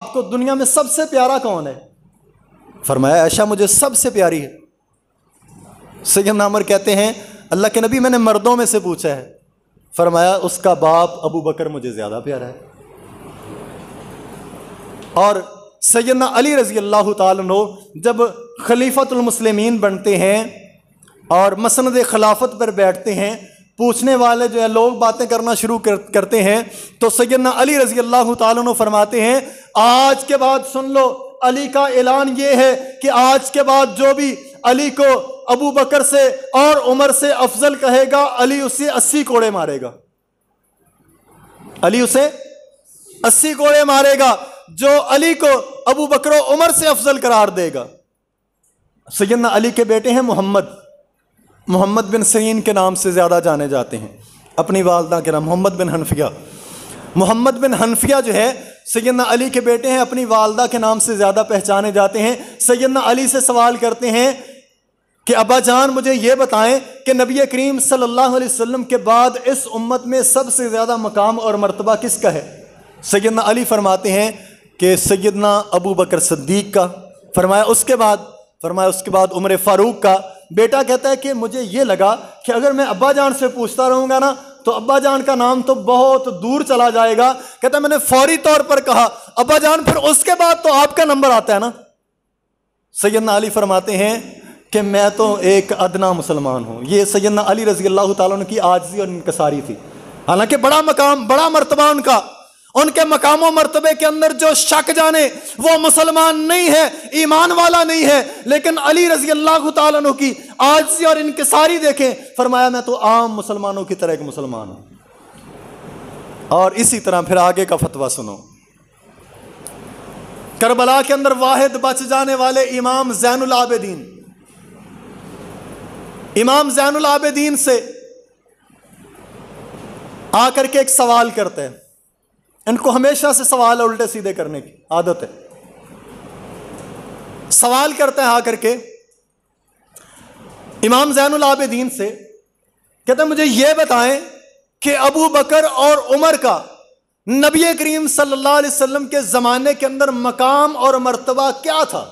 آپ کو دنیا میں سب سے پیارا کون ہے؟ فرمایا عائشہ مجھے سب سے پیاری ہے۔ سیدنا عمر کہتے ہیں اللہ کے نبی میں نے مردوں میں سے پوچھا ہے، فرمایا اس کا باپ ابو بکر مجھے زیادہ پیارا ہے۔ اور سیدنا علی رضی اللہ تعالیٰ عنہ جب خلیفۃ المسلمین بنتے ہیں اور مسند خلافت پر بیٹھتے ہیں، پوچھنے والے جو ہے لوگ باتیں کرنا شروع کرتے ہیں، تو سیدنا علی رضی اللہ تعالیٰ عنہ فرماتے ہیں آج کے بعد سن لو، علی کا اعلان یہ ہے کہ آج کے بعد جو بھی علی کو ابو بکر سے اور عمر سے افضل کہے گا، علی اسے 80 کوڑے مارے گا، علی اسے 80 کوڑے مارے گا جو علی کو ابو بکر و عمر سے افضل قرار دے گا۔ سیدنا علی کے بیٹے ہیں محمد بن سیرین کے نام سے زیادہ جانے جاتے ہیں، اپنی والدہ کے نام محمد بن حنفیہ۔ محمد بن حنفیہ جو ہے سیدنا علی کے بیٹے ہیں، اپنی والدہ کے نام سے زیادہ پہچانے جاتے ہیں۔ سیدنا علی سے سوال کرتے ہیں کہ ابا جان مجھے یہ بتائیں کہ نبی کریم صلی اللہ علیہ وسلم کے بعد اس امت میں سب سے زیادہ مقام اور مرتبہ کس کا ہے؟ سیدنا علی فرماتے ہیں کہ سیدنا ابو بکر صدیق کا۔ فرمایا اس کے بعد عمر فاروق کا۔ بیٹا کہتا ہے کہ مجھے یہ لگا کہ اگر میں ابا جان سے پوچھتا رہوں گا نا تو ابا جان کا نام تو بہت دور چلا جائے گا۔ کہتا ہے میں نے فوری طور پر کہا ابا جان پھر اس کے بعد تو آپ کا نمبر آتا ہے نا۔ سیدنا علی فرماتے ہیں کہ میں تو ایک ادنا مسلمان ہوں۔ یہ سیدنا علی رضی اللہ تعالیٰ عنہ کی عاجزی اور انکساری تھی، حالانکہ بڑا مقام بڑا مرتبہ ان کے مقام و مرتبے کے اندر جو شک جانے وہ مسلمان نہیں ہے، ایمان والا نہیں ہے، لیکن علی رضی اللہ تعالیٰ عنہ کی عاجزی اور انکساری دیکھیں، فرمایا میں تو عام مسلمانوں کی طرح ایک مسلمان ہوں۔ اور اسی طرح پھر آگے کا فتویٰ سنو۔ کربلا کے اندر واحد بچ جانے والے امام زین العابدین سے آ کر کے ایک سوال کرتے ہیں۔ ان کو ہمیشہ سے سوال الٹے سیدھے کرنے کی عادت ہے۔ سوال کرتے ہیں آ کر کے امام زین العابدین سے، کہتے ہیں مجھے یہ بتائیں کہ ابو بکر اور عمر کا نبی کریم صلی اللہ علیہ وسلم کے زمانے کے اندر مقام اور مرتبہ کیا تھا؟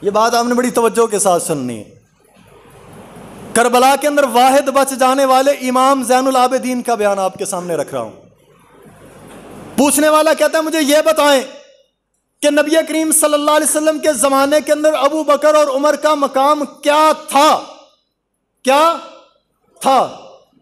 یہ بات آپ نے بڑی توجہ کے ساتھ سننی ہے۔ کربلا کے اندر واحد بچ جانے والے امام زین العابدین کا بیان آپ کے سامنے رکھ رہا ہوں۔ پوچھنے والا کہتا ہے مجھے یہ بتائیں کہ نبی کریم صلی اللہ علیہ وسلم کے زمانے کے اندر ابو بکر اور عمر کا مقام کیا تھا؟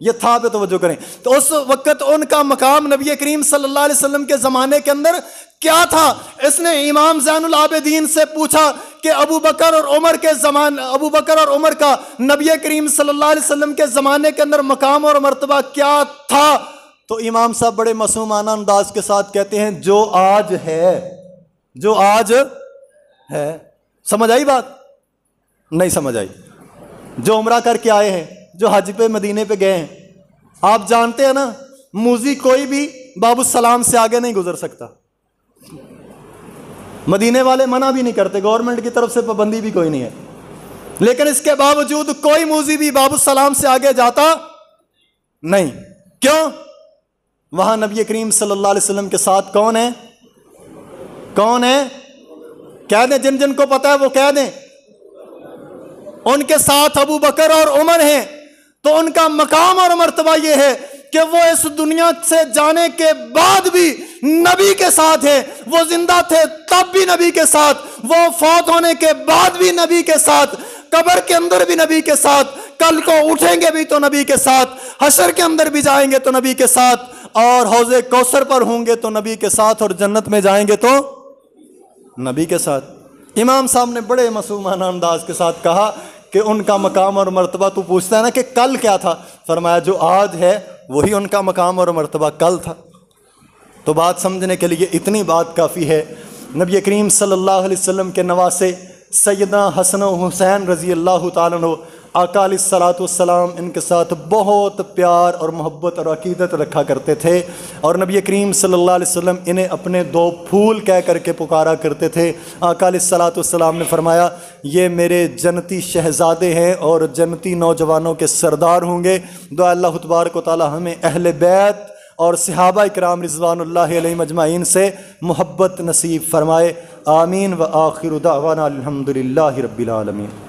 یہ تھا پہ توجہ کریں۔ تو اس وقت ان کا مقام نبی کریم صلی اللہ علیہ وسلم کے زمانے کے اندر کیا تھا؟ اس نے امام زین العابدین سے پوچھا کہ ابو بکر اور عمر کا نبی کریم صلی اللہ علیہ وسلم کے زمانے کے اندر مقام اور مرتبہ کیا تھا؟ تو امام صاحب بڑے معصومانہ انداز کے ساتھ کہتے ہیں جو آج ہے۔ سمجھ آئی بات؟ نہیں سمجھ آئی۔ جو عمرہ کر کے آئے ہیں، جو حج پہ مدینے پہ گئے ہیں، آپ جانتے ہیں نا موذی کوئی بھی باب السلام سے آگے نہیں گزر سکتا۔ مدینے والے منع بھی نہیں کرتے، گورنمنٹ کی طرف سے پابندی بھی کوئی نہیں ہے، لیکن اس کے باوجود کوئی موذی بھی باب السلام سے آگے جاتا نہیں۔ کیوں؟ وہاں نبی کریم صلی اللہ علیہ وسلم کے ساتھ کون ہے؟ کہہ دیں، جن کو پتا ہے وہ کہہ دیں۔ ان کے ساتھ ابو بکر اور عمر ہیں، تو ان کا مقام اور مرتبہ یہ ہے کہ وہ اس دنیا سے جانے کے بعد بھی نبی کے ساتھ ہیں۔ وہ زندہ تھے تب بھی نبی کے ساتھ، وہ فوت ہونے کے بعد بھی نبی کے ساتھ، قبر کے اندر بھی نبی کے ساتھ، کل کو اٹھیں گے بھی تو نبی کے ساتھ، حشر کے اندر بھی جائیں گے تو نبی کے ساتھ، اور حوض کوثر پر ہوں گے تو نبی کے ساتھ، اور جنت میں جائیں گے تو نبی کے ساتھ۔ امام صاحب نے بڑے معصومانہ انداز کے ساتھ کہا کہ ان کا مقام اور مرتبہ تو پوچھتا ہے نا کہ کل کیا تھا؟ فرمایا جو آج ہے وہی ان کا مقام اور مرتبہ کل تھا۔ تو بات سمجھنے کے لیے اتنی بات کافی ہے۔ نبی کریم صلی اللہ علیہ وسلم کے نواسے سیدنا حسن و حسین رضی اللہ تعالیٰ عنہ، آقا علیہ الصلوۃ والسلام ان کے ساتھ بہت پیار اور محبت اور عقیدت رکھا کرتے تھے، اور نبی کریم صلی اللہ علیہ وسلم انہیں اپنے دو پھول کہہ کر کے پکارا کرتے تھے۔ آقا علیہ الصلوۃ والسلام نے فرمایا یہ میرے جنتی شہزادے ہیں اور جنتی نوجوانوں کے سردار ہوں گے۔ دعا اللہ تبارک و تعالی ہمیں اہل بیت اور صحابہ اکرام رضوان اللہ علیہم اجمعین سے محبت نصیب فرمائے۔ آمین و آخر دعوانا الحمدللہ رب العالمین۔